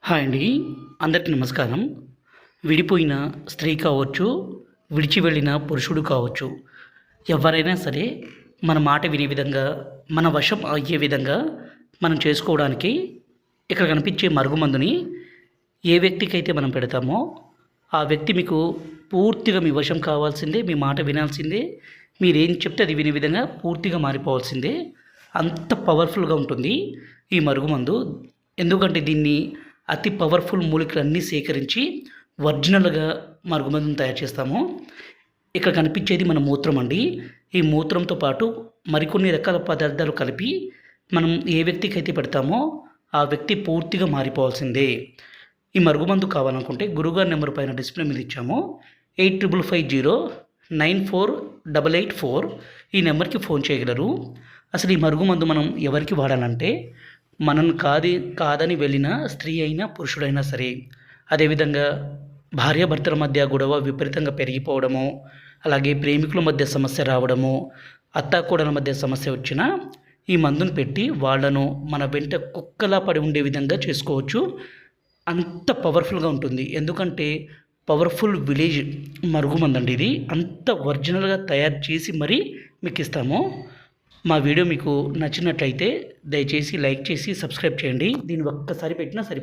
Hi అండి. అందరికీ నమస్కారం. విడిపోయిన స్త్రీ కావచ్చు, విడిచి వెళ్ళిన పురుషుడు కావచ్చు, ఎవరైనా సరే మన మాట వినే విధంగా, మన వశం అయ్యే విధంగా మనం చేసుకోవడానికి ఇక్కడ కనిపించే మరుగుమందుని ఏ వ్యక్తికైతే మనం పెడతామో, ఆ వ్యక్తి మీకు పూర్తిగా మీ వశం కావాల్సిందే, మీ మాట వినాల్సిందే, మీరేం చెప్తే అది వినే విధంగా పూర్తిగా మారిపోవాల్సిందే. అంత పవర్ఫుల్గా ఉంటుంది ఈ మరుగుమందు. ఎందుకంటే దీన్ని అతి పవర్ఫుల్ మూలికలన్నీ సేకరించి ఒరిజినల్‌గా మరుగుమందుని తయారు చేస్తాము. ఇక్కడ కనిపించేది మన మూత్రం అండి. ఈ మూత్రంతో పాటు మరికొన్ని రకాల పదార్థాలు కలిపి మనం ఏ వ్యక్తికైతే పెడతామో ఆ వ్యక్తి పూర్తిగా మారిపోవాల్సిందే. ఈ మరుగుమందు కావాలనుకుంటే గురువుగారి నెంబర్ పైన డిస్ప్లే మీద ఇచ్చాము. 8550948884 ఈ నెంబర్‌కి ఫోన్ చేయగలరు. అసలు ఈ మరుగుమందు మనం ఎవరికి వాడాలంటే మనల్ని కాదని వెళ్ళిన స్త్రీ అయినా పురుషుడైనా సరే, అదేవిధంగా భార్యాభర్తల మధ్య గొడవ విపరీతంగా పెరిగిపోవడము, అలాగే ప్రేమికుల మధ్య సమస్య రావడము, అత్తాకోడల మధ్య సమస్య వచ్చినా ఈ మందును పెట్టి వాళ్ళను మన వెంట కుక్కలా పడి ఉండే విధంగా చేసుకోవచ్చు. అంత పవర్ఫుల్గా ఉంటుంది. ఎందుకంటే పవర్ఫుల్ విలేజ్ మరుగుమందండి ఇది. అంత ఒరిజినల్గా తయారు చేసి మరీ మీకు ఇస్తాము. మా వీడియో మీకు నచ్చినట్లయితే దయచేసి లైక్ చేసి సబ్స్క్రైబ్ చేయండి. దీన్ని ఒక్కసారి పెట్టినా సరిపోతుంది.